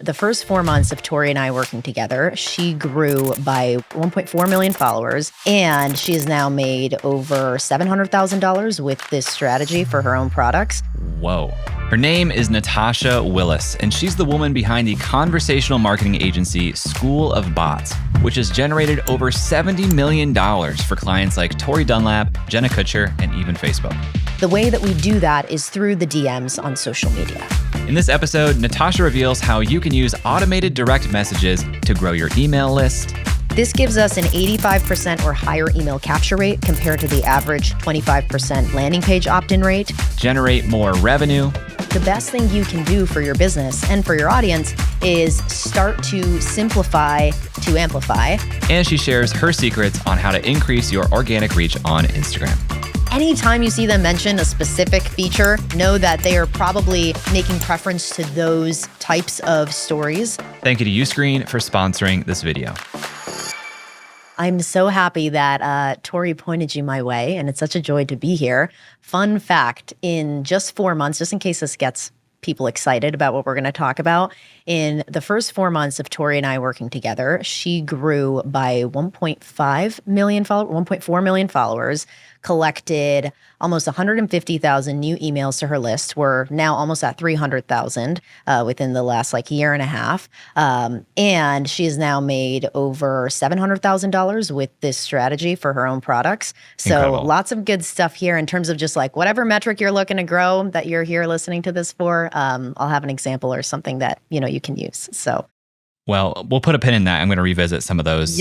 the first 4 months of Tori and I working together, she grew by 1.4 million followers, and she has now made over $700,000 with this strategy for her own products. Whoa. Her name is NATASHA Willis, and she's the woman behind the conversational marketing agency School of Bots, which has generated over $70 million for clients like Tori Dunlap, Jenna Kutcher, and even Facebook. The way that we do that is through the DMs on social media. In this episode, NATASHA reveals how you can use automated direct messages to grow your email list. This gives us an 85% or higher email capture rate compared to the average 25% landing page opt-in rate. Generate more revenue. The best thing you can do for your business and for your audience is start to simplify to amplify. And she shares her secrets on how to increase your organic reach on Instagram. Anytime you see them mention a specific feature, know that they are probably making preference to those types of stories. Thank you to Uscreen for sponsoring this video. I'm so happy that Tori pointed you my way, and it's such a joy to be here. Fun fact, in just 4 months, just in case this gets people excited about what we're going to talk about, in the first 4 months of Tori and I working together, she grew by 1.4 million followers, collected almost 150,000 new emails to her list. We're now almost at 300,000 within the last year and a half. And she has now made over $700,000 with this strategy for her own products. So Incredible. Lots of good stuff here in terms of just whatever metric you're looking to grow that you're here listening to this for. I'll have an example or something that you can use. So. Well, we'll put a pin in that. I'm going to revisit some of those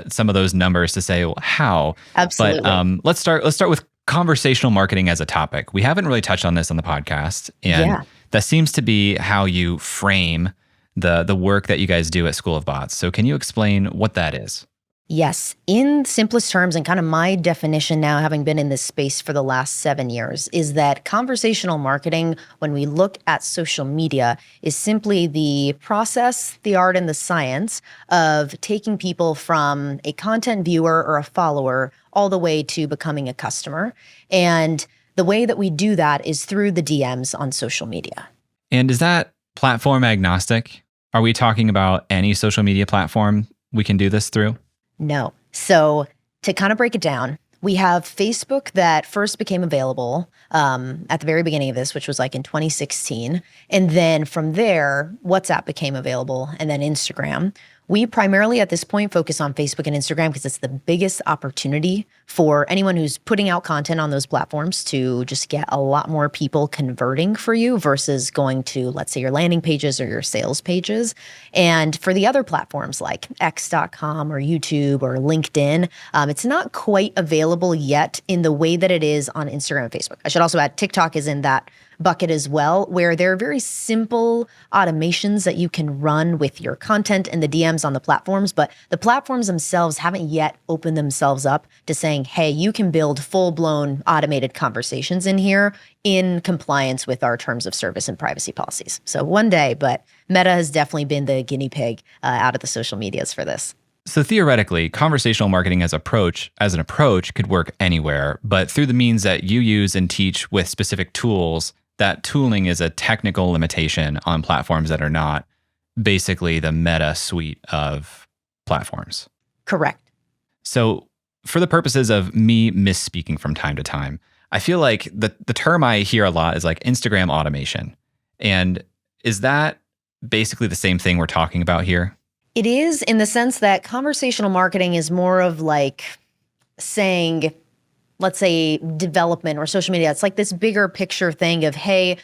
some of those numbers to say how. Absolutely. But let's start with conversational marketing as a topic. We haven't really touched on this on the podcast, and that seems to be how you frame the work that you guys do at School of Bots. So can you explain what that is? Yes. In simplest terms, and kind of my definition now, having been in this space for the last 7 years, is that conversational marketing, when we look at social media, is simply the process, the art, and the science of taking people from a content viewer or a follower all the way to becoming a customer. And the way that we do that is through the DMs on social media. And is that platform agnostic? Are we talking about any social media platform we can do this through? No. So to kind of break it down, we have Facebook that first became available at the very beginning of this, which was in 2016. And then from there, WhatsApp became available, and then Instagram. We primarily at this point focus on Facebook and Instagram because it's the biggest opportunity for anyone who's putting out content on those platforms to just get a lot more people converting for you versus going to, let's say, your landing pages or your sales pages. And for the other platforms like X.com or YouTube or LinkedIn, it's not quite available yet in the way that it is on Instagram and Facebook. I should also add TikTok is in that bucket as well, where there are very simple automations that you can run with your content and the DMs on the platforms, but the platforms themselves haven't yet opened themselves up to saying, hey, you can build full-blown automated conversations in here in compliance with our terms of service and privacy policies. So one day, but Meta has definitely been the guinea pig out of the social medias for this. So theoretically, conversational marketing as an approach could work anywhere, but through the means that you use and teach with specific tools, that tooling is a technical limitation on platforms that are not basically the Meta suite of platforms. Correct. So for the purposes of me misspeaking from time to time, I feel like the term I hear a lot is Instagram automation. And is that basically the same thing we're talking about here? It is, in the sense that conversational marketing is more of saying, let's say, development or social media. It's this bigger picture thing of, hey,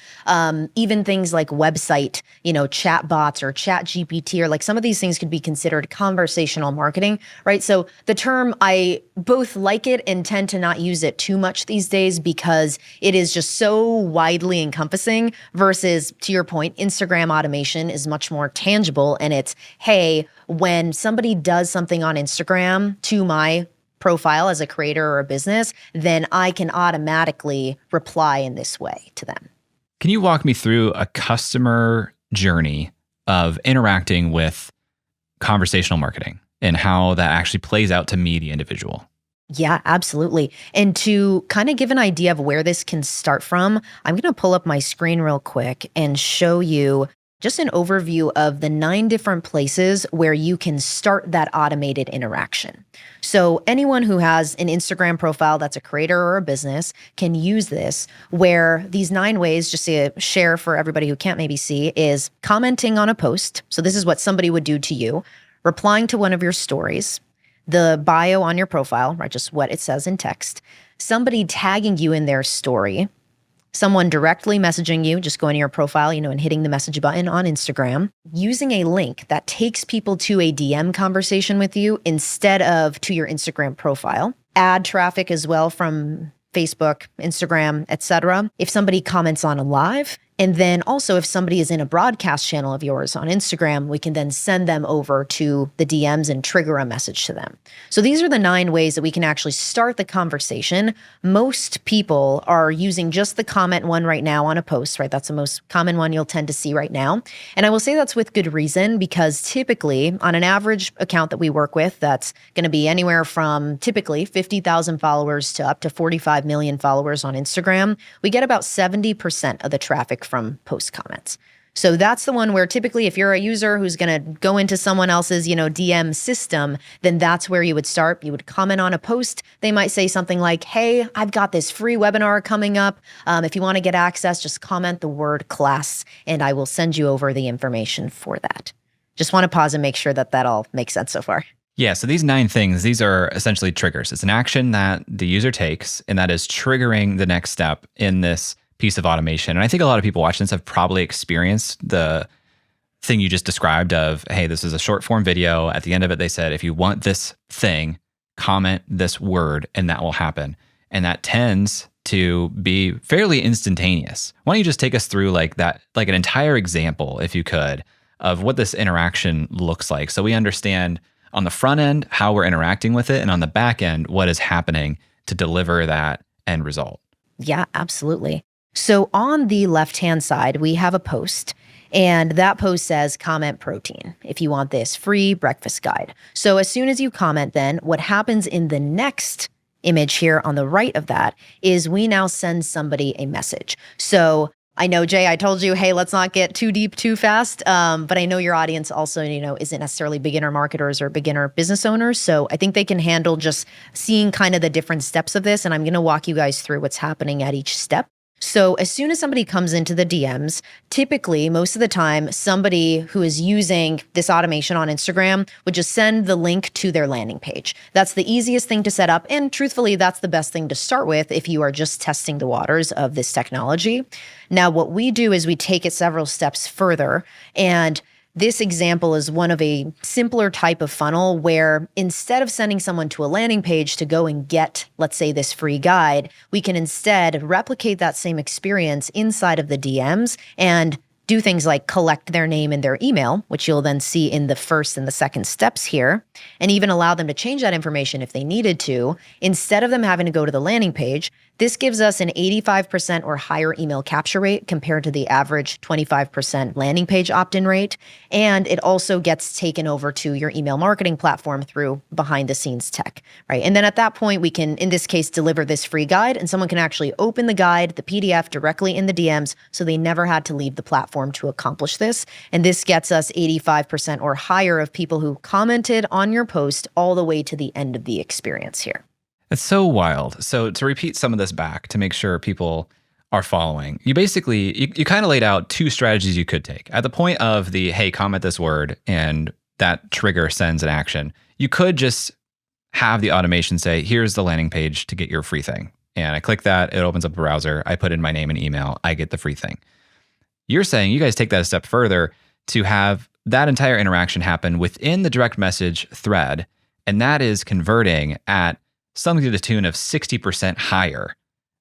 even things like website, chatbots or ChatGPT, or some of these things could be considered conversational marketing, right? So the term, I both like it and tend to not use it too much these days because it is just so widely encompassing versus, to your point, Instagram automation is much more tangible. And it's, hey, when somebody does something on Instagram to my profile as a creator or a business, then I can automatically reply in this way to them. Can you walk me through a customer journey of interacting with conversational marketing and how that actually plays out to me, the individual? Yeah, absolutely. And to kind of give an idea of where this can start from, I'm going to pull up my screen real quick and show you just an overview of the 9 different places where you can start that automated interaction. So anyone who has an Instagram profile that's a creator or a business can use this, where these 9 ways, just to share for everybody who can't maybe see, is commenting on a post. So this is what somebody would do to you, replying to one of your stories, the bio on your profile, right? Just what it says in text, somebody tagging you in their story, someone directly messaging you, just going to your profile, and hitting the message button on Instagram, using a link that takes people to a DM conversation with you instead of to your Instagram profile, ad traffic as well from Facebook, Instagram, etc. If somebody comments on a live, and then also if somebody is in a broadcast channel of yours on Instagram, we can then send them over to the DMs and trigger a message to them. So these are the 9 ways that we can actually start the conversation. Most people are using just the comment one right now on a post, right? That's the most common one you'll tend to see right now. And I will say that's with good reason, because typically on an average account that we work with, that's going to be anywhere from typically 50,000 followers to up to 45 million followers on Instagram. We get about 70% of the traffic from post comments. So that's the one where typically if you're a user who's going to go into someone else's, DM system, then that's where you would start. You would comment on a post. They might say something like, hey, I've got this free webinar coming up. If you want to get access, just comment the word class and I will send you over the information for that. Just want to pause and make sure that that all makes sense so far. Yeah, so these 9 things, these are essentially triggers. It's an action that the user takes, and that is triggering the next step in this piece of automation. And I think a lot of people watching this have probably experienced the thing you just described of, hey, this is a short form video. At the end of it, they said, if you want this thing, comment this word and that will happen. And that tends to be fairly instantaneous. Why don't you just take us through like an entire example, if you could, of what this interaction looks like, so we understand on the front end how we're interacting with it, and on the back end what is happening to deliver that end result. Yeah, absolutely. So on the left-hand side, we have a post, and that post says comment protein if you want this free breakfast guide. So as soon as you comment, then what happens in the next image here on the right of that is we now send somebody a message. So I know, Jay, I told you, hey, let's not get too deep too fast. But I know your audience also, isn't necessarily beginner marketers or beginner business owners. So I think they can handle just seeing kind of the different steps of this. And I'm going to walk you guys through what's happening at each step. So as soon as somebody comes into the DMs, typically, most of the time, somebody who is using this automation on Instagram would just send the link to their landing page. That's the easiest thing to set up. And truthfully, that's the best thing to start with if you are just testing the waters of this technology. Now, what we do is we take it several steps further, and this example is one of a simpler type of funnel where instead of sending someone to a landing page to go and get, let's say, this free guide, we can instead replicate that same experience inside of the DMs and do things like collect their name and their email, which you'll then see in the first and the second steps here, and even allow them to change that information if they needed to. Instead of them having to go to the landing page, this gives us an 85% or higher email capture rate compared to the average 25% landing page opt-in rate. And it also gets taken over to your email marketing platform through behind the scenes tech, right? And then at that point, we can, in this case, deliver this free guide, and someone can actually open the guide, the PDF, directly in the DMs, so they never had to leave the platform to accomplish this. And this gets us 85% or higher of people who commented on your post all the way to the end of the experience here. It's so wild. So to repeat some of this back to make sure people are following, you basically, you kind of laid out 2 strategies you could take. At the point of the, hey, comment this word, and that trigger sends an action, you could just have the automation say, here's the landing page to get your free thing. And I click that, it opens up a browser, I put in my name and email, I get the free thing. You're saying you guys take that a step further to have that entire interaction happen within the direct message thread, and that is converting at something to the tune of 60% higher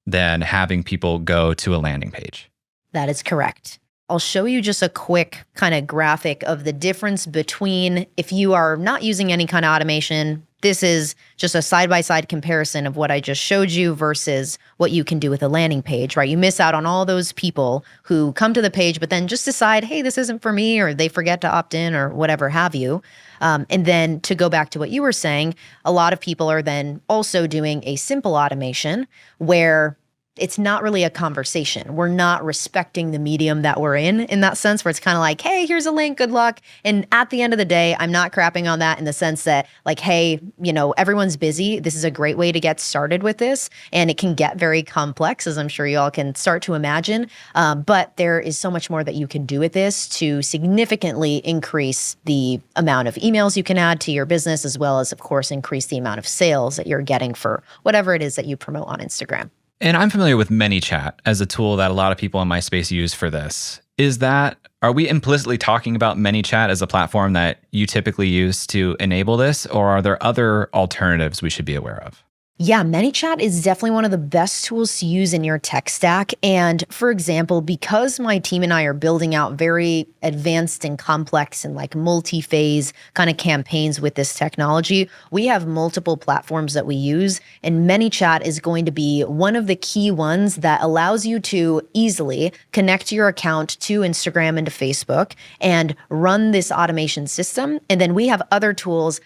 than having people go to a landing page. That is correct. I'll show you just a quick kind of graphic of the difference between if you are not using any kind of automation. This is just a side-by-side comparison of what I just showed you versus what you can do with a landing page, right? You miss out on all those people who come to the page, but then just decide, hey, this isn't for me, or they forget to opt in or whatever have you. And then to go back to what you were saying, a lot of people are then also doing a simple automation where it's not really a conversation. We're not respecting the medium that we're in that sense, where it's kind of like, hey, here's a link, good luck. And at the end of the day, I'm not crapping on that in the sense that like, hey, everyone's busy. This is a great way to get started with this. And it can get very complex, as I'm sure you all can start to imagine. But there is so much more that you can do with this to significantly increase the amount of emails you can add to your business, as well as, of course, increase the amount of sales that you're getting for whatever it is that you promote on Instagram. And I'm familiar with ManyChat as a tool that a lot of people in my space use for this. Are we implicitly talking about ManyChat as a platform that you typically use to enable this, or are there other alternatives we should be aware of? Yeah, ManyChat is definitely one of the best tools to use in your tech stack. And for example, because my team and I are building out very advanced and complex and like multi-phase kind of campaigns with this technology, we have multiple platforms that we use. And ManyChat is going to be one of the key ones that allows you to easily connect your account to Instagram and to Facebook and run this automation system. And then we have other tools,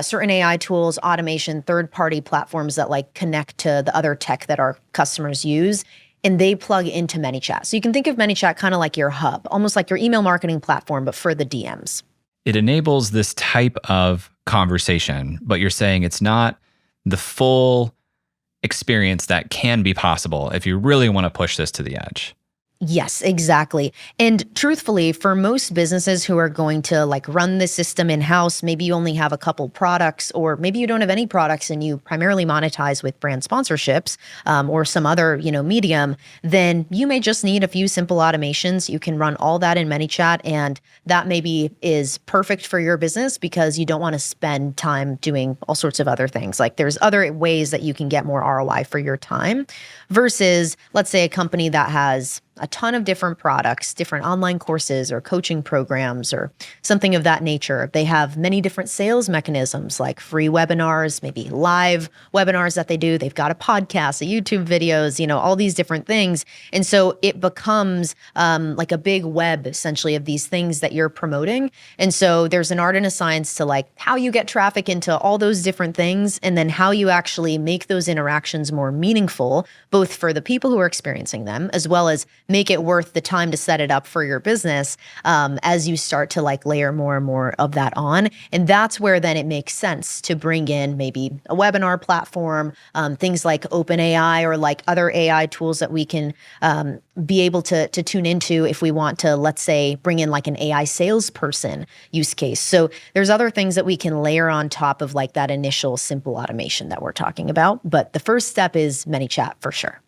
certain AI tools, automation, third-party platforms that like connect to the other tech that our customers use, and they plug into ManyChat. So you can think of ManyChat kind of like your hub, almost like your email marketing platform, but for the DMs. It enables this type of conversation, but you're saying it's not the full experience that can be possible if you really want to push this to the edge. Yes, exactly. And truthfully, for most businesses who are going to like run the system in-house, maybe you only have a couple products, or maybe you don't have any products and you primarily monetize with brand sponsorships or some other, medium, then you may just need a few simple automations. You can run all that in ManyChat, and that maybe is perfect for your business because you don't want to spend time doing all sorts of other things. Like there's other ways that you can get more ROI for your time versus, let's say, a company that has a ton of different products, different online courses or coaching programs or something of that nature. They have many different sales mechanisms like free webinars, maybe live webinars that they do. They've got a podcast, a YouTube videos, all these different things. And so it becomes like a big web essentially of these things that you're promoting. And so there's an art and a science to like how you get traffic into all those different things, and then how you actually make those interactions more meaningful, both for the people who are experiencing them, as well as make it worth the time to set it up for your business as you start to like layer more and more of that on. And that's where then it makes sense to bring in maybe a webinar platform, things like OpenAI or like other AI tools that we can be able to tune into if we want to, let's say, bring in like an AI salesperson use case. So there's other things that we can layer on top of like that initial simple automation that we're talking about. But the first step is ManyChat for sure.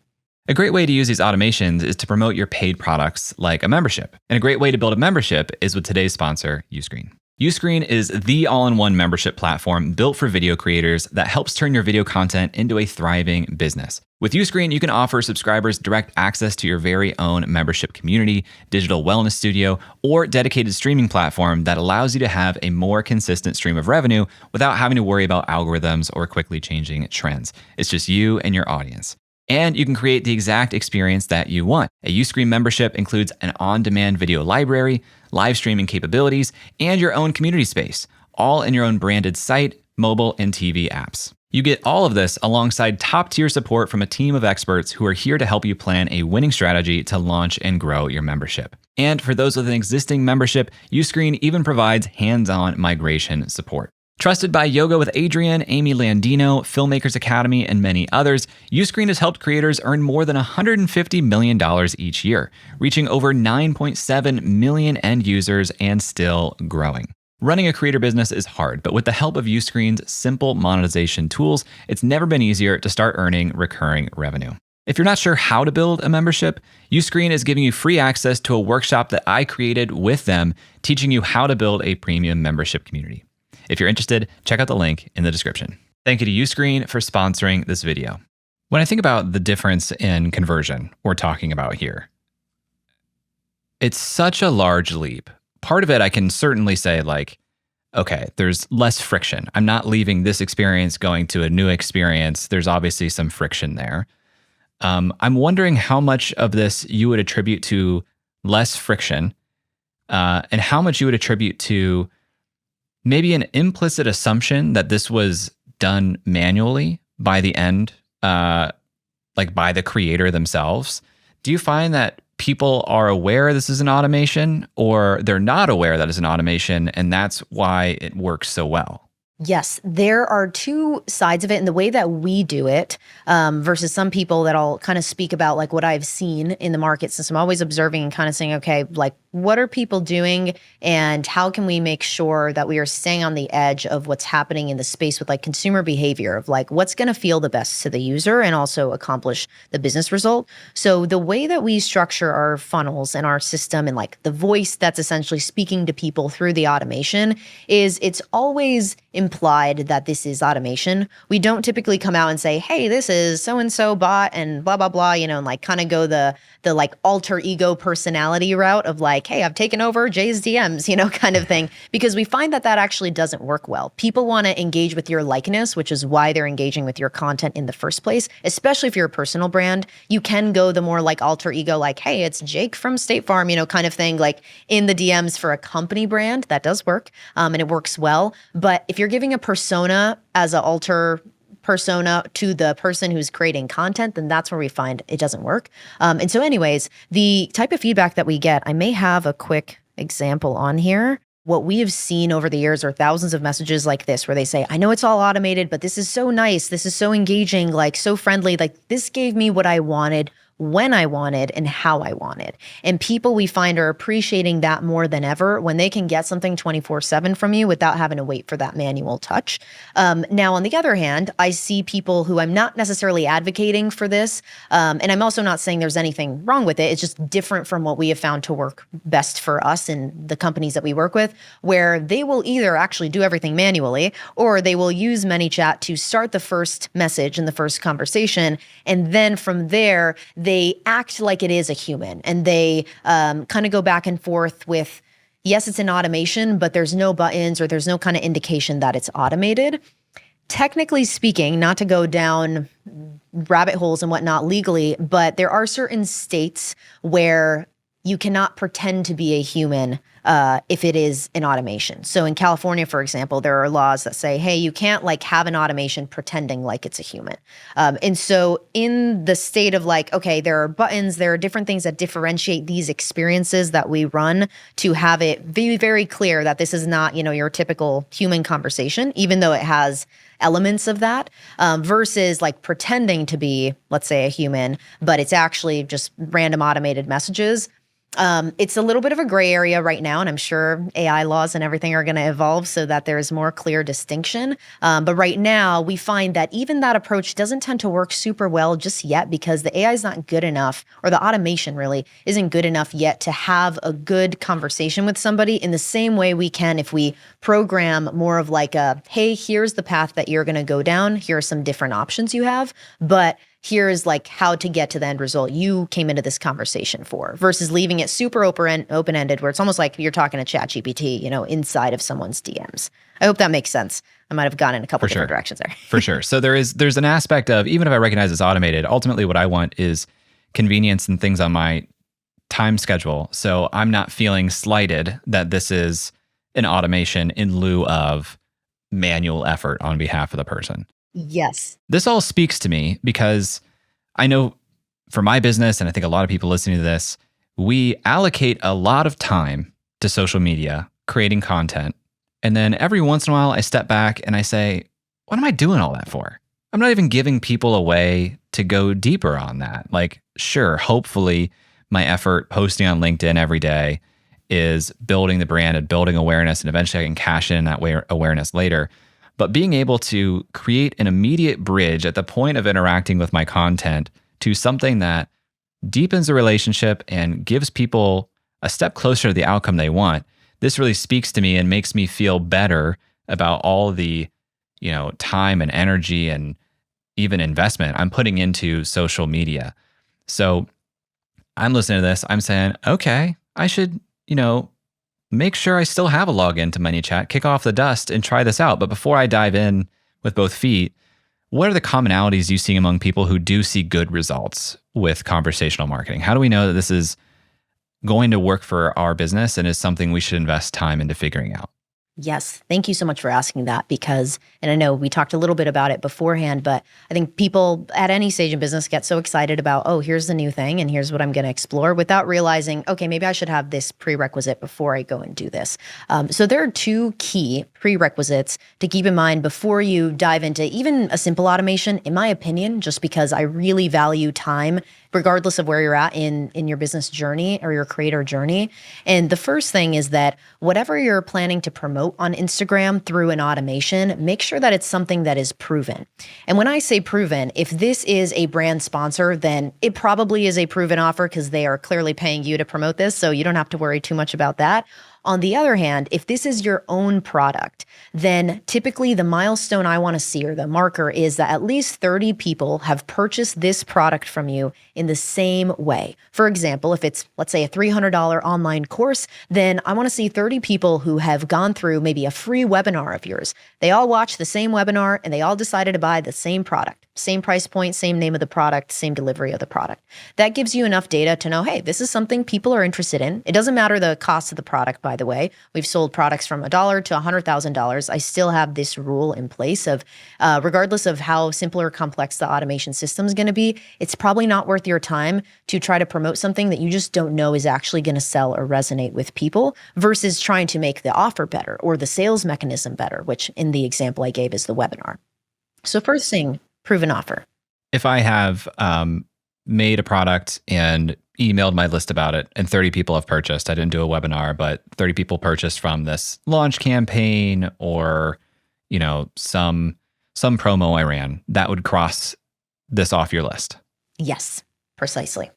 A great way to use these automations is to promote your paid products like a membership. And a great way to build a membership is with today's sponsor, Uscreen. Uscreen is the all-in-one membership platform built for video creators that helps turn your video content into a thriving business. With Uscreen, you can offer subscribers direct access to your very own membership community, digital wellness studio, or dedicated streaming platform that allows you to have a more consistent stream of revenue without having to worry about algorithms or quickly changing trends. It's just you and your audience. And you can create the exact experience that you want. A Uscreen membership includes an on-demand video library, live streaming capabilities, and your own community space, all in your own branded site, mobile, and TV apps. You get all of this alongside top-tier support from a team of experts who are here to help you plan a winning strategy to launch and grow your membership. And for those with an existing membership, Uscreen even provides hands-on migration support. Trusted by Yoga with Adrian, Amy Landino, Filmmakers Academy, and many others, Uscreen has helped creators earn more than $150 million each year, reaching over 9.7 million end users and still growing. Running a creator business is hard, but with the help of Uscreen's simple monetization tools, it's never been easier to start earning recurring revenue. If you're not sure how to build a membership, Uscreen is giving you free access to a workshop that I created with them, teaching you how to build a premium membership community. If you're interested, check out the link in the description. Thank you to Uscreen for sponsoring this video. When I think about the difference in conversion we're talking about here, it's such a large leap. Part of it, I can certainly say like, okay, there's less friction. I'm not leaving this experience going to a new experience. There's obviously some friction there. I'm wondering how much of this you would attribute to less friction and how much you would attribute to maybe an implicit assumption that this was done manually by the end like by the creator themselves. Do you find that people are aware this is an automation, or they're not aware that it's an automation, and that's why it works so well? Yes, there are two sides of it, and the way that we do it versus some people that I'll kind of speak about, like what I've seen in the market, since I'm always observing and kind of saying, okay, like what are people doing and how can we make sure that we are staying on the edge of what's happening in the space with like consumer behavior of like what's going to feel the best to the user and also accomplish the business result. So the way that we structure our funnels and our system and like the voice that's essentially speaking to people through the automation is it's always implied that this is automation. We don't typically come out and say, hey, this is so-and-so bot and blah, blah, blah, and like kind of go the like alter ego personality route of like, hey, I've taken over Jay's DMs, kind of thing, because we find that actually doesn't work well. People want to engage with your likeness, which is why they're engaging with your content in the first place, especially if you're a personal brand. You can go the more like alter ego, like, hey, it's Jake from State Farm, kind of thing, like in the DMs for a company brand. That does work, and it works well. But if you're giving a persona as an alter persona to the person who's creating content, then that's where we find it doesn't work. And so anyways, the type of feedback that we get, I may have a quick example on here. What we have seen over the years are thousands of messages like this where they say, I know it's all automated, but this is so nice. This is so engaging, like so friendly. Like this gave me what I wanted, when I wanted, and how I wanted. And people we find are appreciating that more than ever when they can get something 24/7 from you without having to wait for that manual touch. Now, on the other hand, I see people who I'm not necessarily advocating for this. And I'm also not saying there's anything wrong with it. It's just different from what we have found to work best for us and the companies that we work with, where they will either actually do everything manually, or they will use ManyChat to start the first message and the first conversation. And then from there, they act like it is a human, and they kind of go back and forth with, yes, it's an automation, but there's no buttons or there's no kind of indication that it's automated. Technically speaking, not to go down rabbit holes and whatnot legally, but there are certain states where you cannot pretend to be a human if it is an automation. So in California, for example, there are laws that say, hey, you can't like have an automation pretending like it's a human. And so in the state of like, okay, there are buttons, there are different things that differentiate these experiences that we run to have it be very clear that this is not, your typical human conversation, even though it has elements of that, versus like pretending to be, let's say, a human, but it's actually just random automated messages. It's a little bit of a gray area right now, and I'm sure AI laws and everything are going to evolve so that there's more clear distinction. But right now, we find that even that approach doesn't tend to work super well just yet because the AI is not good enough, or the automation really isn't good enough yet to have a good conversation with somebody in the same way we can if we program more of like a, hey, here's the path that you're going to go down. Here are some different options you have, but here's like how to get to the end result you came into this conversation for, versus leaving it super open-ended where it's almost like you're talking to ChatGPT, inside of someone's DMs. I hope that makes sense. I might have gone in a couple different directions there. For sure. So there's an aspect of, even if I recognize it's automated, ultimately what I want is convenience and things on my time schedule. So I'm not feeling slighted that this is an automation in lieu of manual effort on behalf of the person. Yes. This all speaks to me because I know for my business, and I think a lot of people listening to this, we allocate a lot of time to social media, creating content. And then every once in a while, I step back and I say, what am I doing all that for? I'm not even giving people a way to go deeper on that. Like, sure, hopefully my effort posting on LinkedIn every day is building the brand and building awareness, and eventually I can cash in that awareness later. But being able to create an immediate bridge at the point of interacting with my content to something that deepens the relationship and gives people a step closer to the outcome they want, this really speaks to me and makes me feel better about all the, time and energy and even investment I'm putting into social media. So I'm listening to this, I'm saying, okay, I should, make sure I still have a login to ManyChat, kick off the dust and try this out. But before I dive in with both feet, what are the commonalities you see among people who do see good results with conversational marketing? How do we know that this is going to work for our business and is something we should invest time into figuring out? Yes. Thank you so much for asking that because, and I know we talked a little bit about it beforehand, but I think people at any stage in business get so excited about, oh, here's the new thing and here's what I'm going to explore without realizing, okay, maybe I should have this prerequisite before I go and do this. So there are two key prerequisites to keep in mind before you dive into even a simple automation, in my opinion, just because I really value time regardless of where you're at in your business journey or your creator journey. And the first thing is that whatever you're planning to promote on Instagram through an automation, make sure that it's something that is proven. And when I say proven, if this is a brand sponsor, then it probably is a proven offer because they are clearly paying you to promote this. So you don't have to worry too much about that. On the other hand, if this is your own product, then typically the milestone I want to see or the marker is that at least 30 people have purchased this product from you in the same way. For example, if it's, let's say, a $300 online course, then I want to see 30 people who have gone through maybe a free webinar of yours. They all watched the same webinar and they all decided to buy the same product, same price point, same name of the product, same delivery of the product. That gives you enough data to know, hey, this is something people are interested in. It doesn't matter the cost of the product, by the way. We've sold products from $1 to $100,000. I still have this rule in place of regardless of how simple or complex the automation system is going to be, it's probably not worth your time to try to promote something that you just don't know is actually going to sell or resonate with people versus trying to make the offer better or the sales mechanism better, which in the example I gave is the webinar. So first thing, proven offer. If I have made a product and emailed my list about it and 30 people have purchased, I didn't do a webinar, but 30 people purchased from this launch campaign or, some promo I ran, that would cross this off your list. Yes, precisely.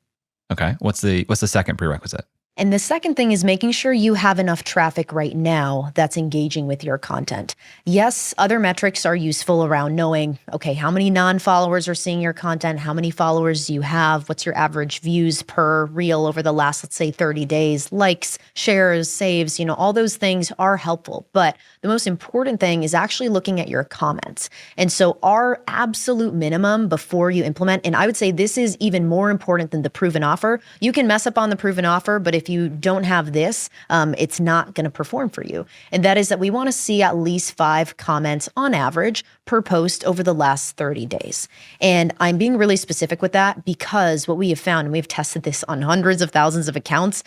Okay. What's the second prerequisite? And the second thing is making sure you have enough traffic right now that's engaging with your content. Yes, other metrics are useful around knowing, okay, how many non-followers are seeing your content? How many followers do you have? What's your average views per reel over the last, let's say, 30 days? Likes, shares, saves, all those things are helpful. But the most important thing is actually looking at your comments. And so our absolute minimum before you implement, and I would say this is even more important than the proven offer. You can mess up on the proven offer, but if you don't have this, it's not going to perform for you. And that is that we want to see at least 5 comments on average per post over the last 30 days. And I'm being really specific with that because what we have found, and we've tested this on hundreds of thousands of accounts,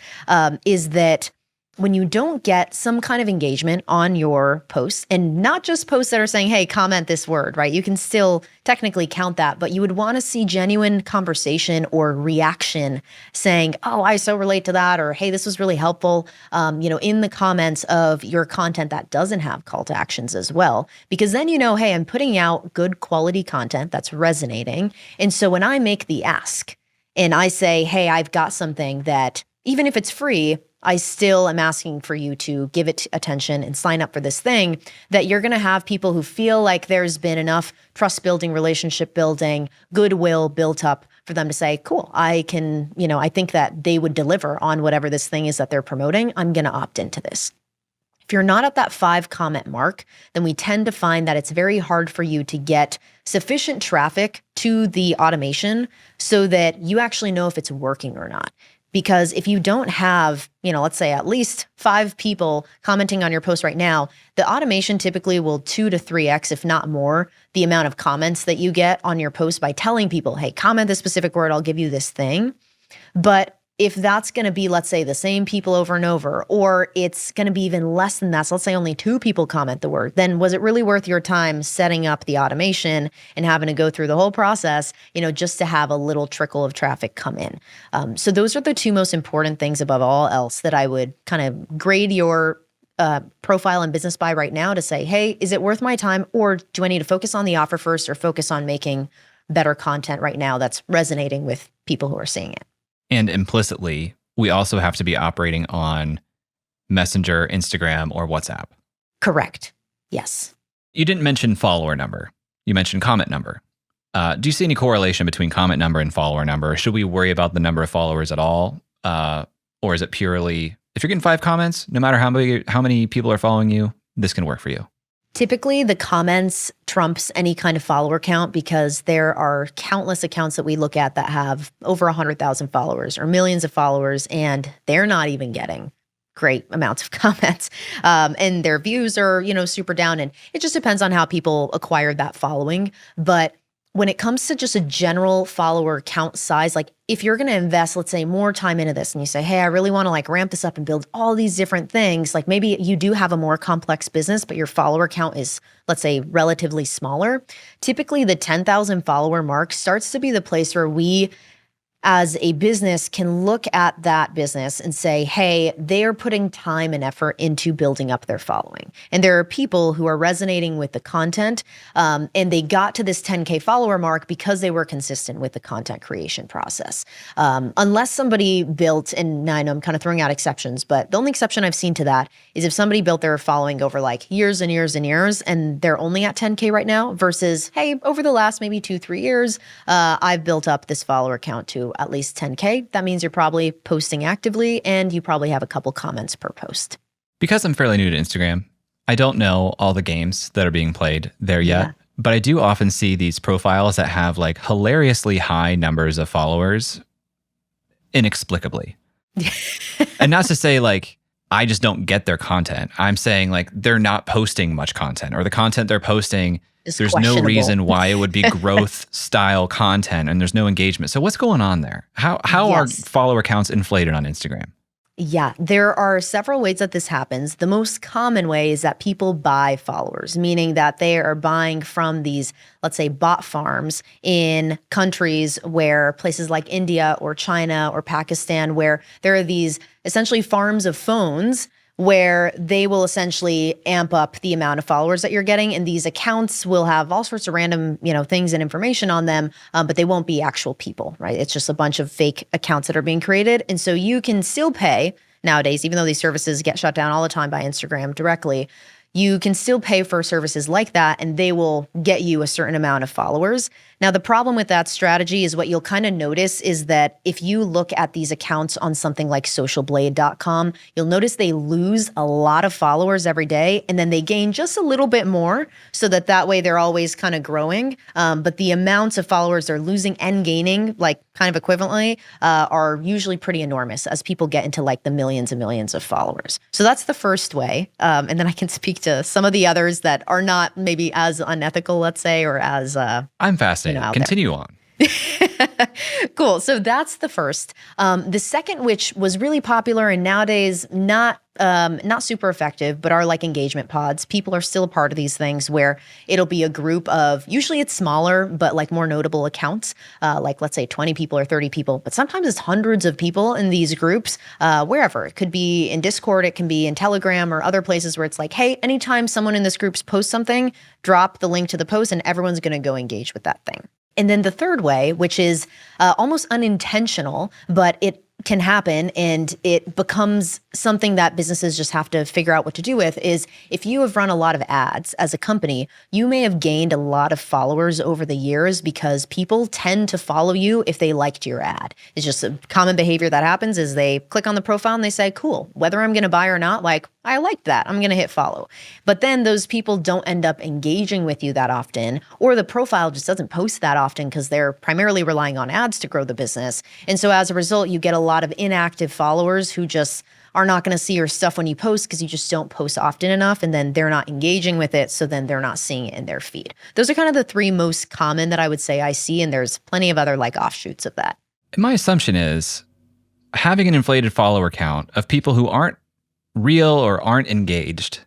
is that when you don't get some kind of engagement on your posts, and not just posts that are saying, hey, comment this word, right? You can still technically count that, but you would want to see genuine conversation or reaction saying, oh, I so relate to that, or hey, this was really helpful, in the comments of your content that doesn't have call to actions as well. Because then hey, I'm putting out good quality content that's resonating. And so when I make the ask and I say, hey, I've got something that even if it's free, I still am asking for you to give it attention and sign up for this thing, that you're going to have people who feel like there's been enough trust building, relationship building, goodwill built up for them to say, cool, I can, I think that they would deliver on whatever this thing is that they're promoting. I'm going to opt into this. If you're not at that 5 comment mark, then we tend to find that it's very hard for you to get sufficient traffic to the automation so that you actually know if it's working or not. Because if you don't have, let's say at least 5 people commenting on your post right now, the automation typically will 2 to 3x, if not more, the amount of comments that you get on your post by telling people, hey, comment this specific word, I'll give you this thing. But if that's going to be, let's say, the same people over and over, or it's going to be even less than that, so let's say only 2 people comment the word, then was it really worth your time setting up the automation and having to go through the whole process, just to have a little trickle of traffic come in? So those are the 2 most important things above all else that I would kind of grade your profile and business by right now to say, hey, is it worth my time, or do I need to focus on the offer first or focus on making better content right now that's resonating with people who are seeing it? And implicitly, we also have to be operating on Messenger, Instagram, or WhatsApp. Correct. Yes. You didn't mention follower number. You mentioned comment number. Do you see any correlation between comment number and follower number? Should we worry about the number of followers at all? Or is it purely, if you're getting 5 comments, no matter how many people are following you, this can work for you? Typically, the comments trumps any kind of follower count because there are countless accounts that we look at that have over 100,000 followers or millions of followers, and they're not even getting great amounts of comments. And their views are, super down. And it just depends on how people acquired that following. But when it comes to just a general follower count size, like if you're going to invest, let's say, more time into this and you say, hey, I really want to like ramp this up and build all these different things, like maybe you do have a more complex business, but your follower count is, let's say, relatively smaller. Typically, the 10,000 follower mark starts to be the place where we as a business can look at that business and say, hey, they're putting time and effort into building up their following. And there are people who are resonating with the content, and they got to this 10K follower mark because they were consistent with the content creation process. Unless somebody built, and I know I'm kind of throwing out exceptions, but the only exception I've seen to that is if somebody built their following over like years and years and years, and they're only at 10K right now versus, hey, over the last maybe 2-3 years, I've built up this follower count to at least 10K. That means you're probably posting actively and you probably have a couple comments per post. Because I'm fairly new to Instagram, I don't know all the games that are being played there yet, but I do often see these profiles that have like hilariously high numbers of followers inexplicably. And not to say like, I just don't get their content. I'm saying like they're not posting much content, or the content they're posting, there's no reason why it would be growth style content and there's no engagement. So what's going on there? How are follower counts inflated on Instagram? Yeah, there are several ways that this happens. The most common way is that people buy followers, meaning that they are buying from these, let's say, bot farms in countries where places like India or China or Pakistan, where there are these essentially farms of phones where they will essentially amp up the amount of followers that you're getting. And these accounts will have all sorts of random, things and information on them, but they won't be actual people, right? It's just a bunch of fake accounts that are being created. And so you can still pay nowadays, even though these services get shut down all the time by Instagram directly, you can still pay for services like that and they will get you a certain amount of followers. Now, the problem with that strategy is what you'll kind of notice is that if you look at these accounts on something like socialblade.com, you'll notice they lose a lot of followers every day and then they gain just a little bit more so that way they're always kind of growing. But the amounts of followers they're losing and gaining, like kind of equivalently, are usually pretty enormous as people get into like the millions and millions of followers. So that's the first way. And then I can speak to some of the others that are not maybe as unethical, let's say, or as I'm fascinated. Continue on. Cool. So that's the first. The second, which was really popular and nowadays not super effective, but are like engagement pods. People are still a part of these things where it'll be a group of, usually it's smaller, but like more notable accounts, like let's say 20 people or 30 people, but sometimes it's hundreds of people in these groups, wherever. It could be in Discord, it can be in Telegram or other places where it's like, hey, anytime someone in this group's posts something, drop the link to the post and everyone's going to go engage with that thing. And then the third way, which is almost unintentional, but it can happen and it becomes something that businesses just have to figure out what to do with, is if you have run a lot of ads as a company, you may have gained a lot of followers over the years because people tend to follow you if they liked your ad. It's just a common behavior that happens is they click on the profile and they say, cool, whether I'm going to buy or not, like, I liked that, I'm going to hit follow. But then those people don't end up engaging with you that often, or the profile just doesn't post that often because they're primarily relying on ads to grow the business. And so as a result, you get a lot of inactive followers who just are not going to see your stuff when you post because you just don't post often enough, and then they're not engaging with it, so then they're not seeing it in their feed. Those are kind of the three most common that I would say I see, and there's plenty of other like offshoots of that. My assumption is having an inflated follower count of people who aren't real or aren't engaged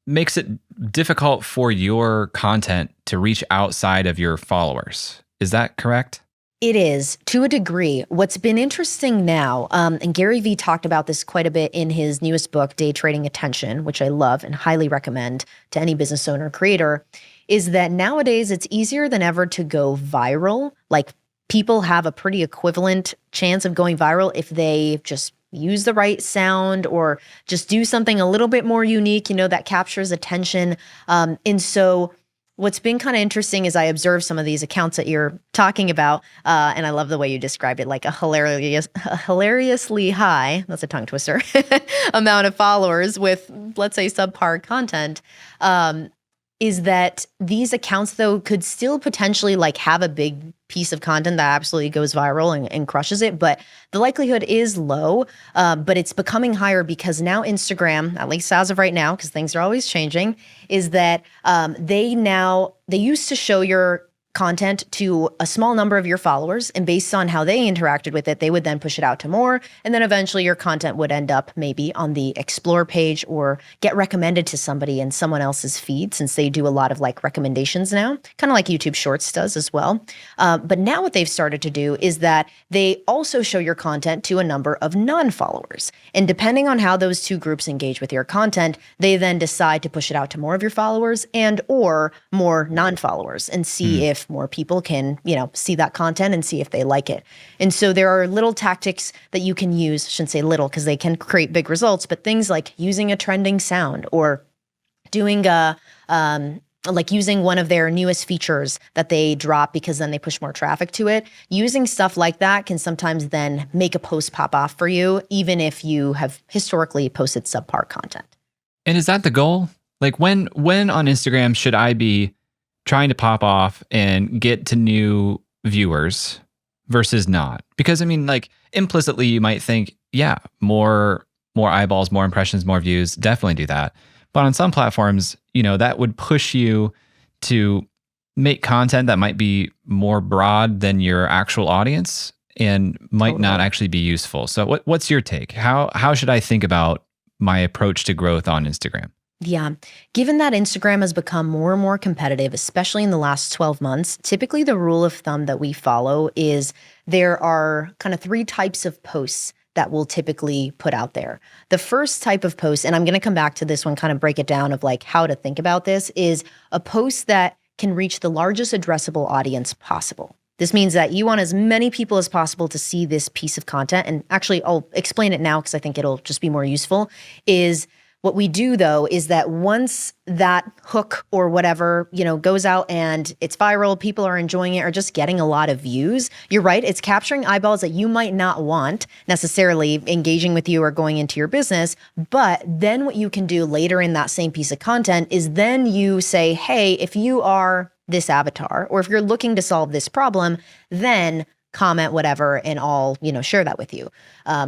makes it difficult for your content to reach outside of your followers. Is that correct? It is, to a degree. What's been interesting now, and Gary Vee talked about this quite a bit in his newest book, Day Trading Attention, which I love and highly recommend to any business owner or creator, is that nowadays it's easier than ever to go viral. Like, people have a pretty equivalent chance of going viral if they just use the right sound or just do something a little bit more unique, that captures attention. And so what's been kind of interesting is I observe some of these accounts that you're talking about, and I love the way you described it, like a hilariously high, that's a tongue twister, amount of followers with, let's say, subpar content. is that these accounts though could still potentially like have a big piece of content that absolutely goes viral and crushes it, but the likelihood is low. But it's becoming higher because now Instagram, at least as of right now, because things are always changing, is that they used to show your content to a small number of your followers, and based on how they interacted with it, they would then push it out to more, and then eventually your content would end up maybe on the explore page or get recommended to somebody in someone else's feed, since they do a lot of like recommendations now, kind of like YouTube Shorts does as well. But now what they've started to do is that they also show your content to a number of non-followers, and depending on how those two groups engage with your content, they then decide to push it out to more of your followers and or more non-followers, and see if more people can, see that content and see if they like it. And so there are little tactics that you can use. I shouldn't say little because they can create big results, but things like using a trending sound or doing using one of their newest features that they drop because then they push more traffic to it. Using stuff like that can sometimes then make a post pop off for you, even if you have historically posted subpar content. And is that the goal? Like when on Instagram should I be trying to pop off and get to new viewers versus not? Because I mean, like implicitly you might think, yeah, more eyeballs, more impressions, more views, definitely do that. But on some platforms, that would push you to make content that might be more broad than your actual audience and might not actually be useful. So what's your take? How should I think about my approach to growth on Instagram? Yeah. Given that Instagram has become more and more competitive, especially in the last 12 months, typically the rule of thumb that we follow is there are kind of 3 types of posts that we'll typically put out there. The first type of post, and I'm going to come back to this one, kind of break it down of like how to think about this, is a post that can reach the largest addressable audience possible. This means that you want as many people as possible to see this piece of content. And actually, I'll explain it now because I think it'll just be more useful, is what we do though is that once that hook or whatever, goes out and it's viral, people are enjoying it or just getting a lot of views, you're right, it's capturing eyeballs that you might not want necessarily engaging with you or going into your business. But then what you can do later in that same piece of content is then you say, hey, if you are this avatar, or if you're looking to solve this problem, then comment whatever and I'll, share that with you.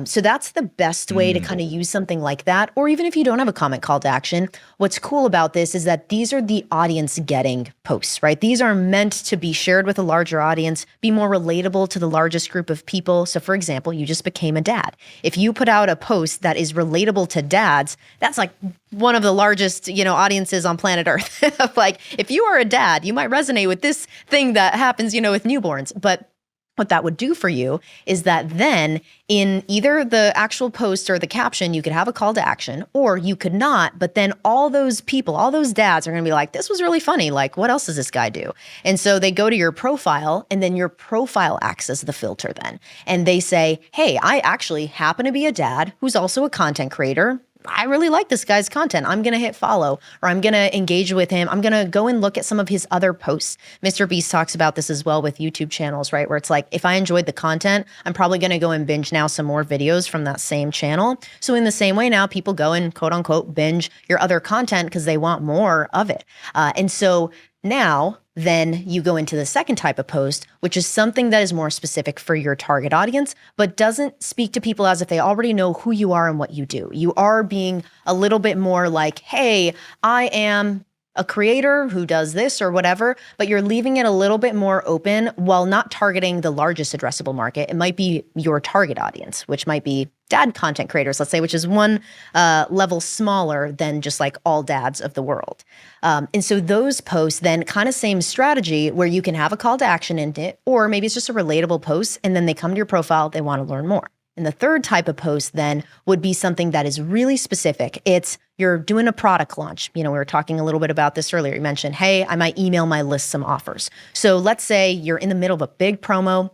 So that's the best way to kind of use something like that. Or even if you don't have a comment call to action, what's cool about this is that these are the audience getting posts, right? These are meant to be shared with a larger audience, be more relatable to the largest group of people. So for example, you just became a dad. If you put out a post that is relatable to dads, that's like one of the largest, audiences on planet Earth. Like if you are a dad, you might resonate with this thing that happens, with newborns. But what that would do for you is that then in either the actual post or the caption, you could have a call to action, or you could not. But then all those people, all those dads are going to be like, this was really funny. Like, what else does this guy do? And so they go to your profile, and then your profile acts as the filter then. And they say, hey, I actually happen to be a dad who's also a content creator. I really like this guy's content. I'm going to hit follow, or I'm going to engage with him. I'm going to go and look at some of his other posts. Mr. Beast talks about this as well with YouTube channels, right? Where it's like, if I enjoyed the content, I'm probably going to go and binge now some more videos from that same channel. So in the same way now, people go and quote unquote binge your other content because they want more of it. And so now, then you go into the second type of post, which is something that is more specific for your target audience, but doesn't speak to people as if they already know who you are and what you do. You are being a little bit more like, hey, I am a creator who does this or whatever, but you're leaving it a little bit more open while not targeting the largest addressable market. It might be your target audience, which might be dad content creators, let's say, which is one level smaller than just like all dads of the world. And so those posts then kind of same strategy where you can have a call to action in it, or maybe it's just a relatable post and then they come to your profile, they want to learn more. And the third type of post then would be something that is really specific. It's you're doing a product launch. We were talking a little bit about this earlier. You mentioned, hey, I might email my list some offers. So let's say you're in the middle of a big promo.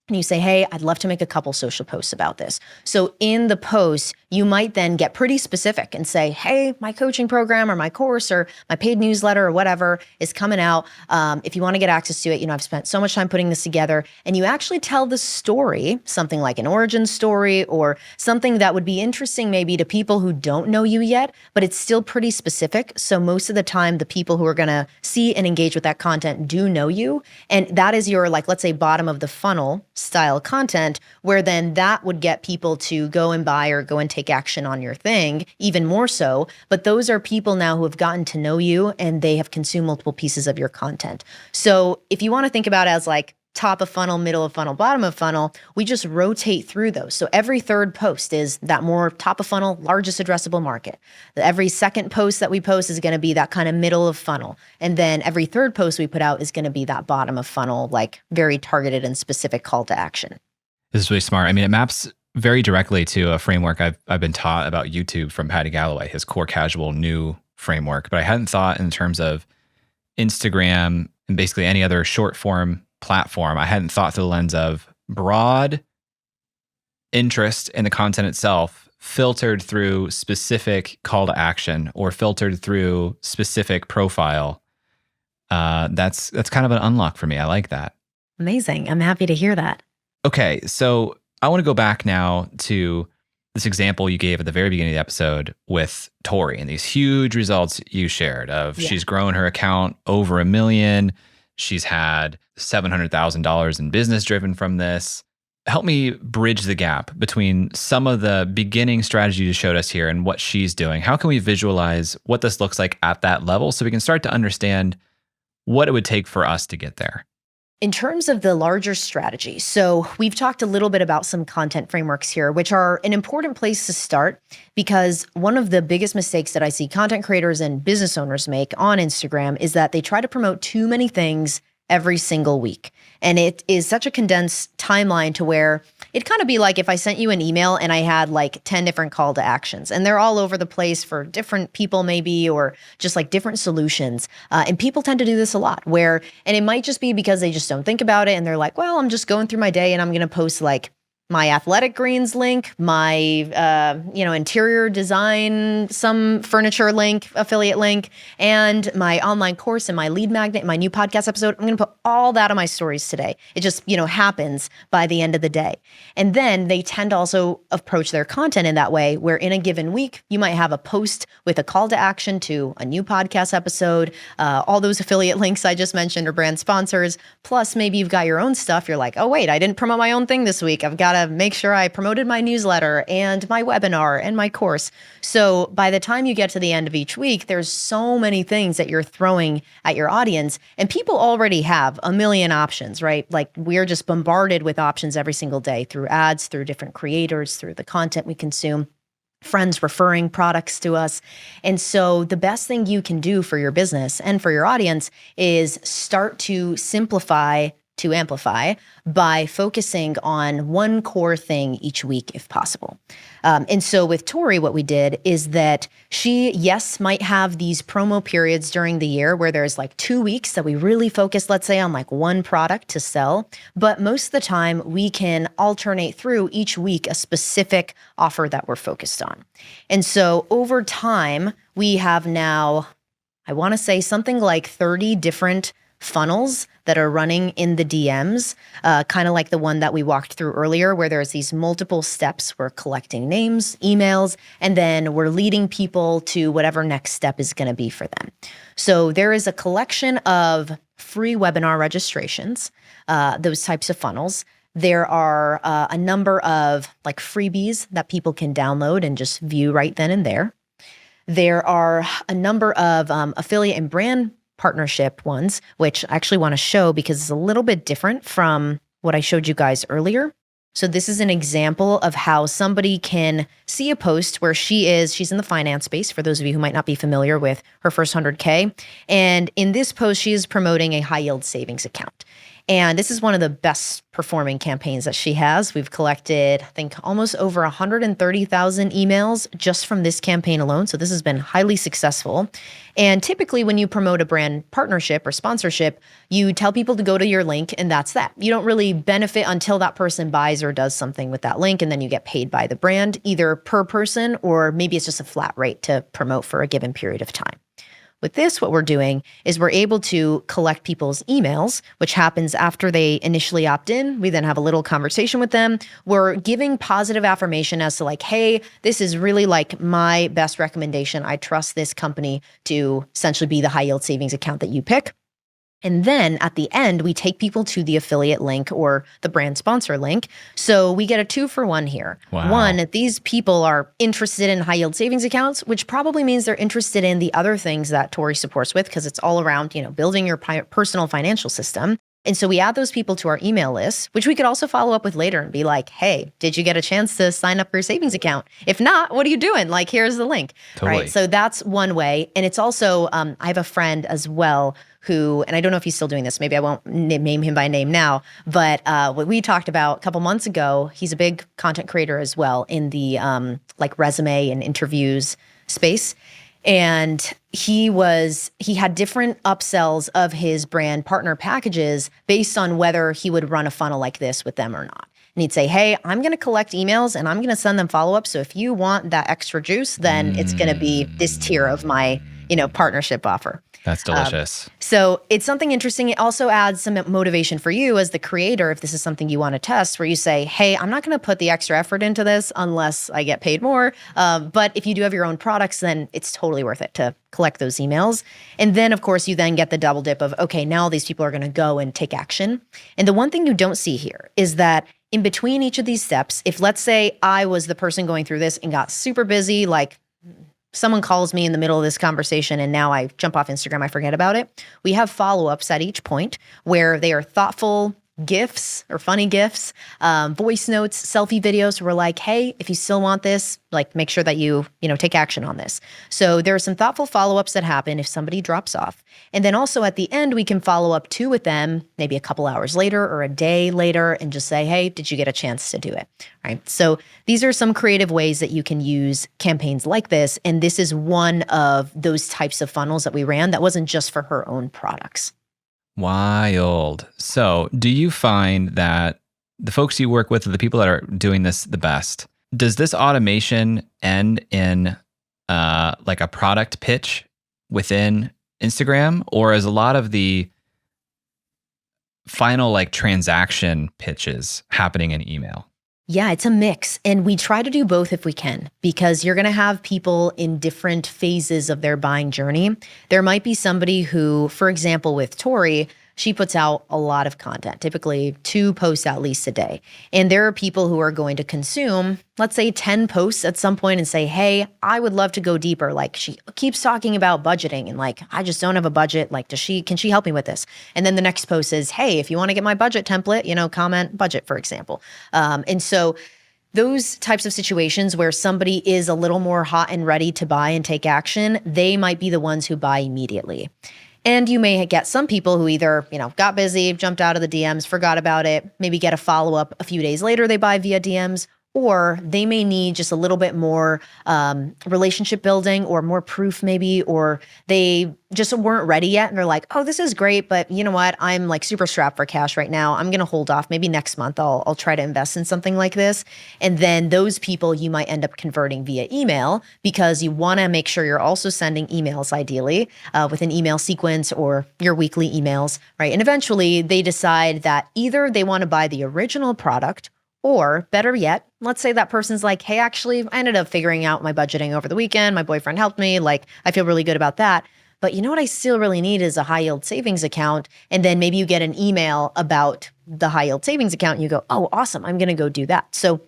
and you say, hey, I'd love to make a couple social posts about this. So in the post, you might then get pretty specific and say, hey, my coaching program or my course or my paid newsletter or whatever is coming out. If you want to get access to it, I've spent so much time putting this together. And you actually tell the story, something like an origin story or something that would be interesting maybe to people who don't know you yet, but it's still pretty specific. So most of the time, the people who are going to see and engage with that content do know you. And that is your, let's say, bottom of the funnel style content, where then that would get people to go and buy or go and take action on your thing, even more so. But those are people now who have gotten to know you and they have consumed multiple pieces of your content. So if you want to think about it as top of funnel, middle of funnel, bottom of funnel, we just rotate through those. So every third post is that more top of funnel, largest addressable market. Every second post that we post is going to be that kind of middle of funnel. And then every third post we put out is going to be that bottom of funnel, very targeted and specific call to action. This is really smart. I mean, it maps very directly to a framework I've been taught about YouTube from Patty Galloway, his core casual new framework. But I hadn't thought in terms of Instagram and basically any other short form platform. I hadn't thought through the lens of broad interest in the content itself, filtered through specific call to action or filtered through specific profile. That's kind of an unlock for me. I like that. Amazing. I'm happy to hear that. Okay, so I want to go back now to this example you gave at the very beginning of the episode with Tori and these huge results you shared of she's grown her account over 1 million. She's had $700,000 in business driven from this. Help me bridge the gap between some of the beginning strategy you showed us here and what she's doing. How can we visualize what this looks like at that level so we can start to understand what it would take for us to get there? In terms of the larger strategy, so we've talked a little bit about some content frameworks here, which are an important place to start because one of the biggest mistakes that I see content creators and business owners make on Instagram is that they try to promote too many things every single week. And it is such a condensed timeline to where it'd kind of be like if I sent you an email and I had 10 different call to actions and they're all over the place for different people maybe, or just different solutions. And people tend to do this a lot and it might just be because they just don't think about it. And they're like, well, I'm just going through my day and I'm going to post my athletic greens link, my interior design, some furniture link, affiliate link, and my online course and my lead magnet, my new podcast episode. I'm going to put all that on my stories today. It just, happens by the end of the day. And then they tend to also approach their content in that way, where in a given week, you might have a post with a call to action to a new podcast episode, all those affiliate links I just mentioned or brand sponsors, plus maybe you've got your own stuff. You're like, oh, wait, I didn't promote my own thing this week. I've got to make sure I promoted my newsletter and my webinar and my course. So by the time you get to the end of each week, there's so many things that you're throwing at your audience, and people already have a million options, right? We're just bombarded with options every single day through ads, through different creators, through the content we consume, friends referring products to us. And so the best thing you can do for your business and for your audience is start to simplify to amplify by focusing on one core thing each week if possible. And so with Tori, what we did is that she, yes, might have these promo periods during the year where there's 2 weeks that we really focus, let's say, on one product to sell. But most of the time we can alternate through each week a specific offer that we're focused on. And so over time, we have now, I want to say something like 30 different funnels that are running in the DMs, kind of like the one that we walked through earlier, where there's these multiple steps. We're collecting names, emails, and then we're leading people to whatever next step is going to be for them. So there is a collection of free webinar registrations, those types of funnels. There are a number of freebies that people can download and just view right then and there. There are a number of affiliate and brand partnership ones, which I actually want to show because it's a little bit different from what I showed you guys earlier. So this is an example of how somebody can see a post where she's in the finance space, for those of you who might not be familiar with her first 100K. And in this post, she is promoting a high yield savings account. And this is one of the best performing campaigns that she has. We've collected, I think, almost over 130,000 emails just from this campaign alone. So this has been highly successful. And typically when you promote a brand partnership or sponsorship, you tell people to go to your link and that's that. You don't really benefit until that person buys or does something with that link, and then you get paid by the brand, either per person or maybe it's just a flat rate to promote for a given period of time. With this, what we're doing is we're able to collect people's emails, which happens after they initially opt in. We then have a little conversation with them. We're giving positive affirmation as to like, hey, this is really like my best recommendation. I trust this company to essentially be the high yield savings account that you pick. And then at the end, we take people to the affiliate link or the brand sponsor link. So we get a 2-for-1 here. Wow. One, these people are interested in high yield savings accounts, which probably means they're interested in the other things that Tori supports with, because it's all around, building your personal financial system. And so we add those people to our email list, which we could also follow up with later and be like, hey, did you get a chance to sign up for your savings account? If not, what are you doing? Like, here's the link. Totally. Right. So that's one way. And it's also, I have a friend as well who, and I don't know if he's still doing this, maybe I won't name him by name now, but what we talked about a couple months ago, he's a big content creator as well in the like resume and interviews space. And he had different upsells of his brand partner packages based on whether he would run a funnel like this with them or not. And he'd say, hey, I'm going to collect emails and I'm going to send them follow-up. So if you want that extra juice, then it's going to be this tier of my, partnership offer. That's delicious. So it's something interesting. It also adds some motivation for you as the creator, if this is something you want to test, where you say, hey, I'm not going to put the extra effort into this unless I get paid more. But if you do have your own products, then it's totally worth it to collect those emails. And then, of course, you then get the double dip of, okay, now these people are going to go and take action. And the one thing you don't see here is that in between each of these steps, if let's say I was the person going through this and got super busy, like someone calls me in the middle of this conversation and now I jump off Instagram, I forget about it. We have follow-ups at each point where they are thoughtful GIFs or funny GIFs, voice notes, selfie videos. We're like, hey, if you still want this, like make sure that you take action on this. So there are some thoughtful follow-ups that happen if somebody drops off. And then also at the end, we can follow up too with them, maybe a couple hours later or a day later and just say, hey, did you get a chance to do it? Right. So these are some creative ways that you can use campaigns like this. And this is one of those types of funnels that we ran that wasn't just for her own products. Wild. So do you find that the folks you work with are the people that are doing this the best? Does this automation end in like a product pitch within Instagram, or is a lot of the final like transaction pitches happening in email? Yeah, it's a mix. And we try to do both if we can, because you're going to have people in different phases of their buying journey. There might be somebody who, for example, with Tori, she puts out a lot of content, typically 2 posts at least a day. And there are people who are going to consume, let's say 10 posts at some point and say, hey, I would love to go deeper. Like she keeps talking about budgeting and like, I just don't have a budget. Like, can she help me with this? And then the next post is, hey, if you want to get my budget template, comment budget, for example. And so those types of situations where somebody is a little more hot and ready to buy and take action, they might be the ones who buy immediately. And you may get some people who either, got busy, jumped out of the DMs, forgot about it, maybe get a follow-up a few days later, they buy via DMs, or they may need just a little bit more relationship building or more proof maybe, or they just weren't ready yet. And they're like, oh, this is great, but you know what? I'm like super strapped for cash right now. I'm going to hold off. Maybe next month I'll try to invest in something like this. And then those people you might end up converting via email, because you want to make sure you're also sending emails ideally with an email sequence or your weekly emails, right? And eventually they decide that either they want to buy the original product, or better yet, let's say that person's like, hey, actually, I ended up figuring out my budgeting over the weekend. My boyfriend helped me. Like, I feel really good about that. But you know what I still really need is a high yield savings account. And then maybe you get an email about the high yield savings account and you go, oh, awesome, I'm going to go do that. So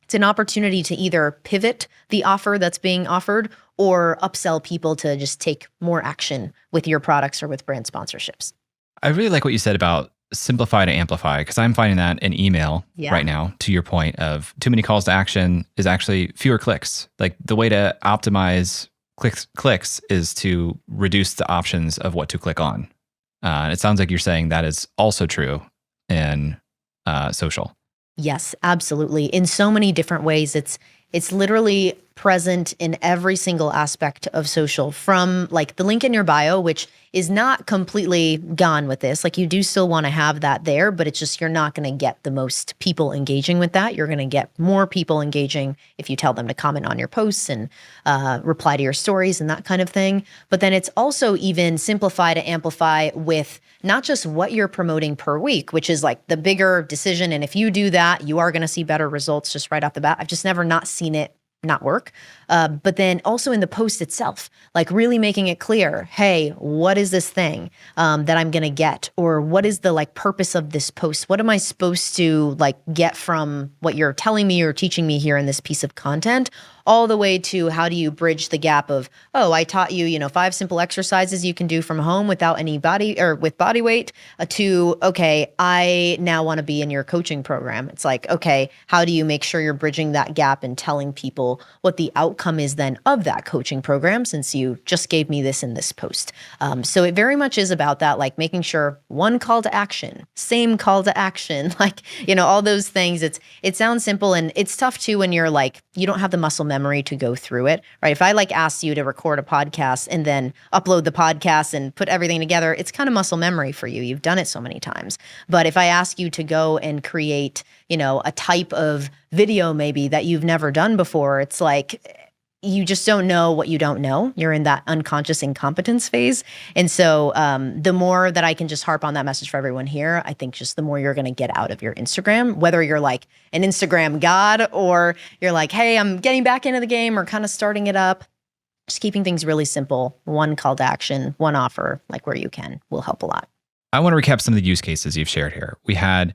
it's an opportunity to either pivot the offer that's being offered or upsell people to just take more action with your products or with brand sponsorships. I really like what you said about simplify to amplify, because I'm finding that in email right now, to your point of too many calls to action is actually fewer clicks. Like the way to optimize clicks is to reduce the options of what to click on. And it sounds like you're saying that is also true in social. Yes, absolutely. In so many different ways, it's literally present in every single aspect of social, from like the link in your bio, which is not completely gone with this. Like you do still want to have that there, but it's just you're not going to get the most people engaging with that. You're going to get more people engaging if you tell them to comment on your posts and reply to your stories and that kind of thing. But then it's also even simplify to amplify with not just what you're promoting per week, which is like the bigger decision. And if you do that, you are going to see better results just right off the bat. I've just never not seen it not work. But then also in the post itself, like really making it clear, hey, what is this thing that I'm going to get? Or what is the like purpose of this post? What am I supposed to like get from what you're telling me or teaching me here in this piece of content? All the way to how do you bridge the gap of, oh, I taught you, 5 simple exercises you can do from home without any body or with body weight, to, okay, I now want to be in your coaching program. It's like, okay, how do you make sure you're bridging that gap and telling people what the outcome is then of that coaching program, since you just gave me this in this post? So it very much is about that, like making sure one call to action, same call to action, like, all those things. It sounds simple, and it's tough too when you're like, you don't have the muscle memory to go through it, right? If I like asked you to record a podcast and then upload the podcast and put everything together, it's kind of muscle memory for you. You've done it so many times. But if I ask you to go and create, a type of video maybe that you've never done before, it's like, you just don't know what you don't know. You're in that unconscious incompetence phase. And so the more that I can just harp on that message for everyone here, I think just the more you're going to get out of your Instagram, whether you're like an Instagram god or you're like, hey, I'm getting back into the game or kind of starting it up. Just keeping things really simple. One call to action, one offer, like where you can, will help a lot. I want to recap some of the use cases you've shared here. We had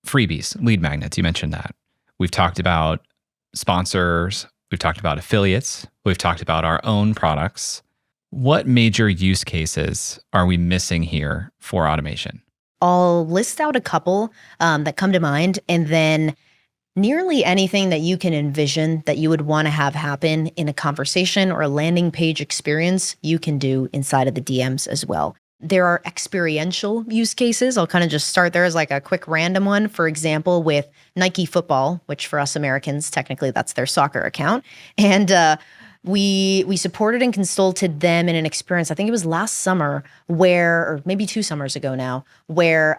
freebies, lead magnets. You mentioned that. We've talked about sponsors. We've talked about affiliates. We've talked about our own products. What major use cases are we missing here for automation? I'll list out a couple that come to mind, and then nearly anything that you can envision that you would want to have happen in a conversation or a landing page experience, you can do inside of the DMs as well. There are experiential use cases. I'll kind of just start there as like a quick random one. For example, with Nike football, which for us Americans, technically that's their soccer account. And we supported and consulted them in an experience, I think it was last summer, or maybe 2 summers ago now, where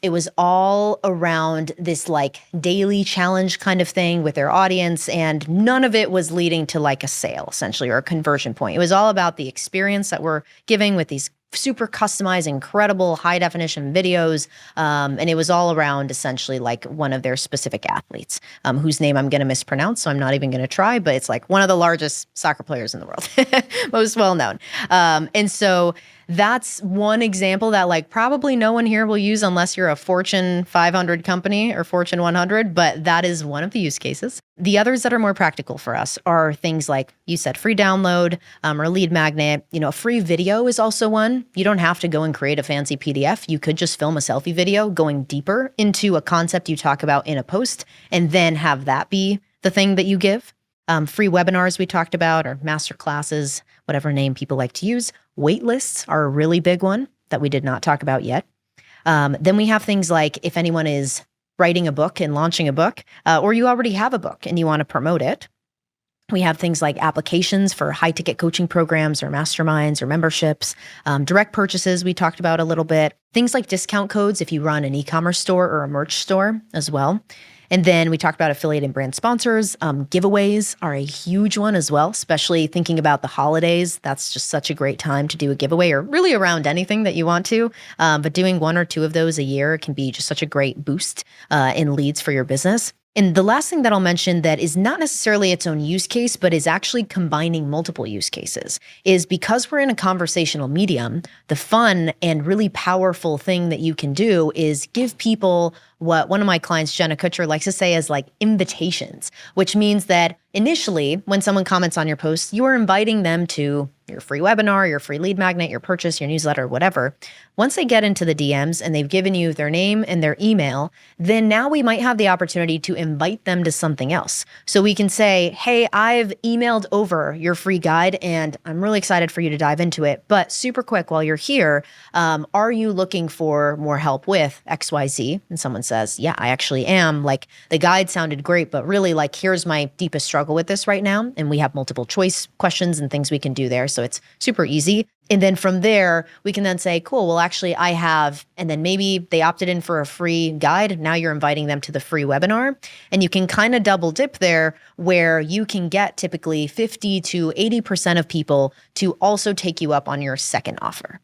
it was all around this like daily challenge kind of thing with their audience, and none of it was leading to like a sale essentially or a conversion point. It was all about the experience that we're giving with these super customized, incredible high definition videos. And it was all around essentially like one of their specific athletes, whose name I'm going to mispronounce. So I'm not even going to try, but it's like one of the largest soccer players in the world, most well known. And so that's one example that like probably no one here will use unless you're a Fortune 500 company or Fortune 100, but that is one of the use cases. The others that are more practical for us are things like you said, free download or lead magnet. A free video is also one. You don't have to go and create a fancy PDF. You could just film a selfie video going deeper into a concept you talk about in a post and then have that be the thing that you give. Free webinars we talked about, or master classes, whatever name people like to use. Wait lists are a really big one that we did not talk about yet. Then we have things like if anyone is writing a book and launching a book, or you already have a book and you want to promote it. We have things like applications for high ticket coaching programs or masterminds or memberships, direct purchases we talked about a little bit, things like discount codes if you run an e-commerce store or a merch store as well. And then we talked about affiliate and brand sponsors. Giveaways are a huge one as well, especially thinking about the holidays. That's just such a great time to do a giveaway, or really around anything that you want to. But doing 1 or 2 of those a year can be just such a great boost in leads for your business. And the last thing that I'll mention that is not necessarily its own use case, but is actually combining multiple use cases, is because we're in a conversational medium, the fun and really powerful thing that you can do is give people what one of my clients, Jenna Kutcher, likes to say as like invitations, which means that initially, when someone comments on your post, you are inviting them to your free webinar, your free lead magnet, your purchase, your newsletter, whatever. Once they get into the DMs and they've given you their name and their email, then now we might have the opportunity to invite them to something else. So we can say, hey, I've emailed over your free guide and I'm really excited for you to dive into it. But super quick, while you're here, are you looking for more help with XYZ? And someone says, yeah, I actually am. Like, the guide sounded great, but really, like, here's my deepest struggle with this right now. And we have multiple choice questions and things we can do there. So it's super easy. And then from there, we can then say, cool, well, actually I have, and then maybe they opted in for a free guide. Now you're inviting them to the free webinar. And you can kind of double dip there, where you can get typically 50 to 80% of people to also take you up on your second offer.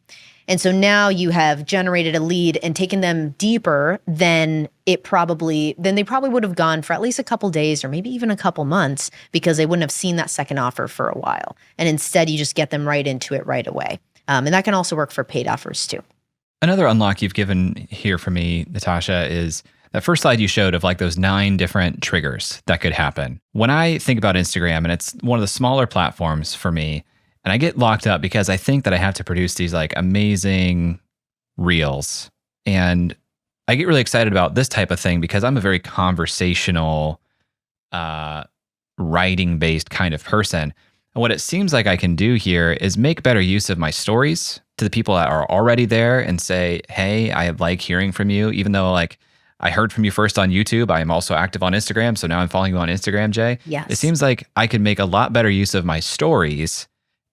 And so now you have generated a lead and taken them deeper than they probably would have gone for at least a couple days or maybe even a couple months, because they wouldn't have seen that second offer for a while. And instead, you just get them right into it right away. And that can also work for paid offers too. Another unlock you've given here for me, Natasha, is that first slide you showed of like those 9 different triggers that could happen. When I think about Instagram, and it's one of the smaller platforms for me, and I get locked up because I think that I have to produce these like amazing reels. And I get really excited about this type of thing because I'm a very conversational, writing-based kind of person. And what it seems like I can do here is make better use of my stories to the people that are already there and say, hey, I like hearing from you. Even though like I heard from you first on YouTube, I am also active on Instagram. So now I'm following you on Instagram, Jay. Yes. It seems like I could make a lot better use of my stories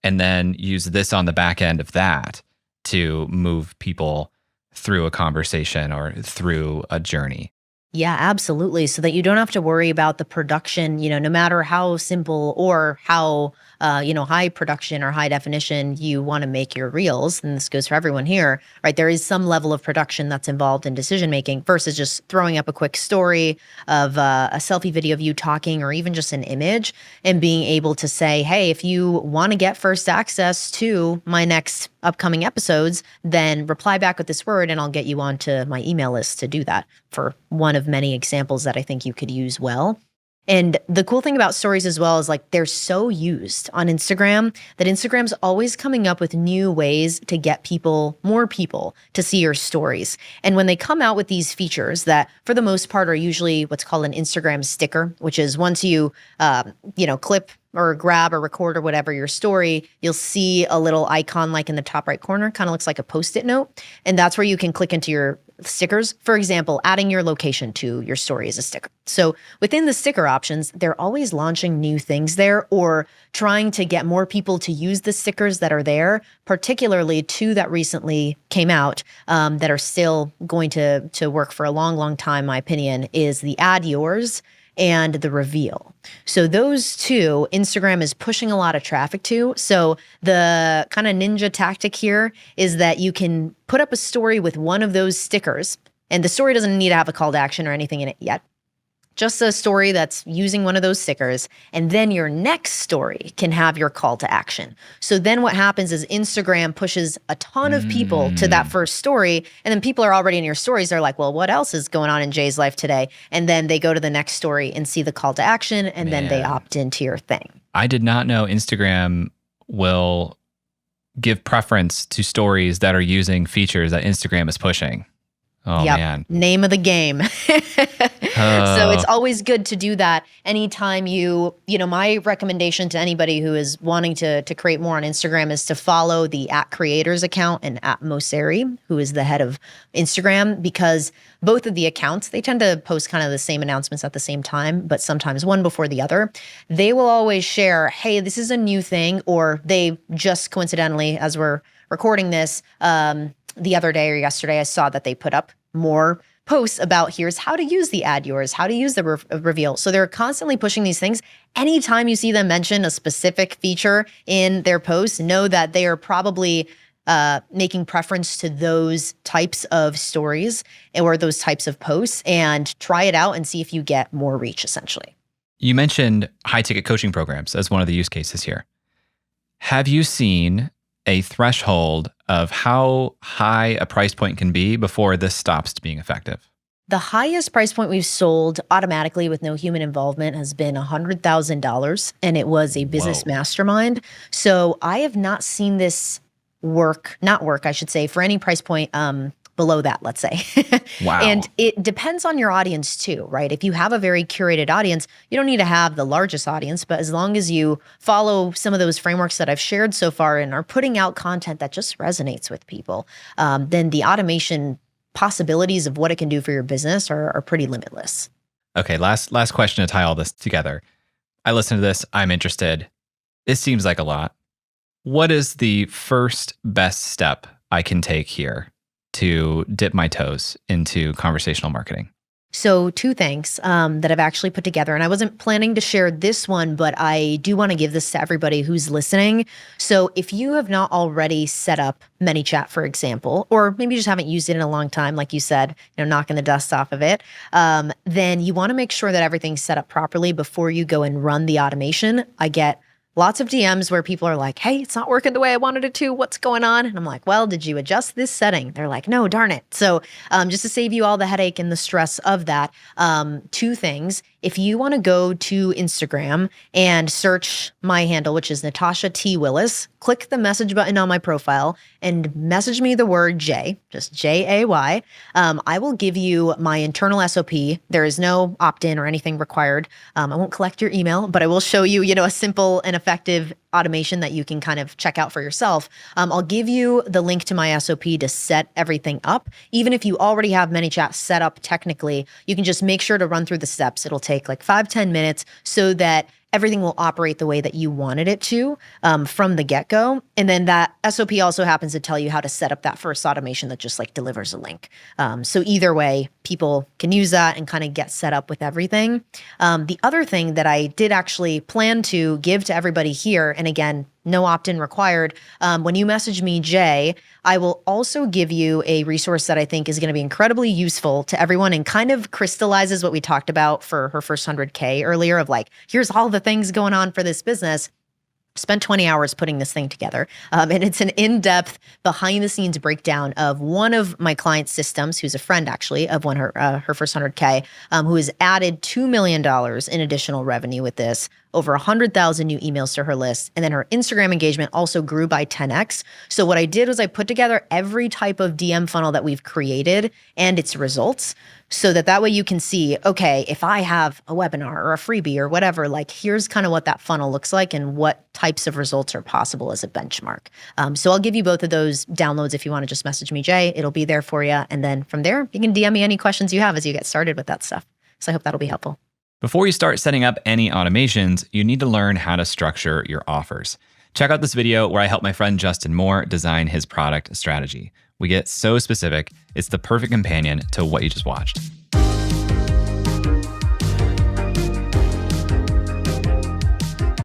and then use this on the back end of that to move people through a conversation or through a journey. Yeah, absolutely. So that you don't have to worry about the production, no matter how simple or how, high production or high definition you want to make your reels. And this goes for everyone here, right? There is some level of production that's involved in decision making versus just throwing up a quick story of a selfie video of you talking, or even just an image, and being able to say, hey, if you want to get first access to my next upcoming episodes, then reply back with this word and I'll get you onto my email list to do that, for one of many examples that I think you could use well. And the cool thing about stories as well is, like, they're so used on Instagram that Instagram's always coming up with new ways to get more people to see your stories. And when they come out with these features that for the most part are usually what's called an Instagram sticker, which is once you, clip or grab or record or whatever your story, you'll see a little icon like in the top right corner, kind of looks like a Post-it note. And that's where you can click into your stickers. For example, adding your location to your story as a sticker. So within the sticker options, they're always launching new things there, or trying to get more people to use the stickers that are there, particularly 2 that recently came out that are still going to work for a long, long time, my opinion, is the Add Yours and the Reveal. So those 2, Instagram is pushing a lot of traffic to. So the kind of ninja tactic here is that you can put up a story with one of those stickers, and the story doesn't need to have a call to action or anything in it yet. Just a story that's using one of those stickers, and then your next story can have your call to action. So then what happens is Instagram pushes a ton of people to that first story, and then people are already in your stories. They're like, well, what else is going on in Jay's life today? And then they go to the next story and see the call to action, and then they opt into your thing. I did not know Instagram will give preference to stories that are using features that Instagram is pushing. Oh, yep. Man. Name of the game. So it's always good to do that anytime my recommendation to anybody who is wanting to create more on Instagram is to follow the @creators account and @Mosseri, who is the head of Instagram, because both of the accounts, they tend to post kind of the same announcements at the same time, but sometimes one before the other. They will always share, hey, this is a new thing, or they just coincidentally, as we're recording this, the other day or yesterday, I saw that they put up more posts about here's how to use the Add Yours, how to use the Reveal. So they're constantly pushing these things. Anytime you see them mention a specific feature in their posts, know that they are probably making preference to those types of stories or those types of posts, and try it out and see if you get more reach, essentially. You mentioned high-ticket coaching programs as one of the use cases here. Have you seen a threshold of how high a price point can be before this stops being effective? The highest price point we've sold automatically with no human involvement has been $100,000, and it was a business Whoa. mastermind. So I have not seen this not work, I should say, for any price point below that, let's say. Wow. And it depends on your audience too, right? If you have a very curated audience, you don't need to have the largest audience, but as long as you follow some of those frameworks that I've shared so far and are putting out content that just resonates with people, then the automation possibilities of what it can do for your business are pretty limitless. Okay, last question to tie all this together. I listened to this. I'm interested. It seems like a lot. What is the first best step I can take here to dip my toes into conversational marketing? So two things that I've actually put together, and I wasn't planning to share this one, but I do want to give this to everybody who's listening. So if you have not already set up ManyChat, for example, or maybe you just haven't used it in a long time, like you said, knocking the dust off of it, then you want to make sure that everything's set up properly before you go and run the automation. I get lots of DMs where people are like, hey, it's not working the way I wanted it to. What's going on? And I'm like, well, did you adjust this setting? They're like, no, darn it. So just to save you all the headache and the stress of that, two things. If you want to go to Instagram and search my handle, which is NATASHA T. Willis, click the message button on my profile and message me the word J, just J-A-Y. I will give you my internal SOP. There is no opt-in or anything required. I won't collect your email, but I will show you, a simple and effective automation that you can kind of check out for yourself. I'll give you the link to my SOP to set everything up. Even if you already have ManyChat set up technically, you can just make sure to run through the steps. It'll take like 5-10 minutes so that everything will operate the way that you wanted it to from the get-go. And then that SOP also happens to tell you how to set up that first automation that just like delivers a link. So either way, people can use that and kind of get set up with everything. The other thing that I did actually plan to give to everybody here, and again, no opt-in required. When you message me, Jay, I will also give you a resource that I think is going to be incredibly useful to everyone and kind of crystallizes what we talked about for her first 100K earlier of like, here's all the things going on for this business. Spent 20 hours putting this thing together. And it's an in-depth behind the scenes breakdown of one of my client's systems, who's a friend actually of her first 100K, who has added $2 million in additional revenue with this, over 100,000 new emails to her list. And then her Instagram engagement also grew by 10x. So what I did was I put together every type of DM funnel that we've created and its results so that way you can see, okay, if I have a webinar or a freebie or whatever, like here's kind of what that funnel looks like and what types of results are possible as a benchmark. So I'll give you both of those downloads if you want to just message me, Jay. It'll be there for you. And then from there, you can DM me any questions you have as you get started with that stuff. So I hope that'll be helpful. Before you start setting up any automations, you need to learn how to structure your offers. Check out this video where I help my friend Justin Moore design his product strategy. We get so specific, it's the perfect companion to what you just watched.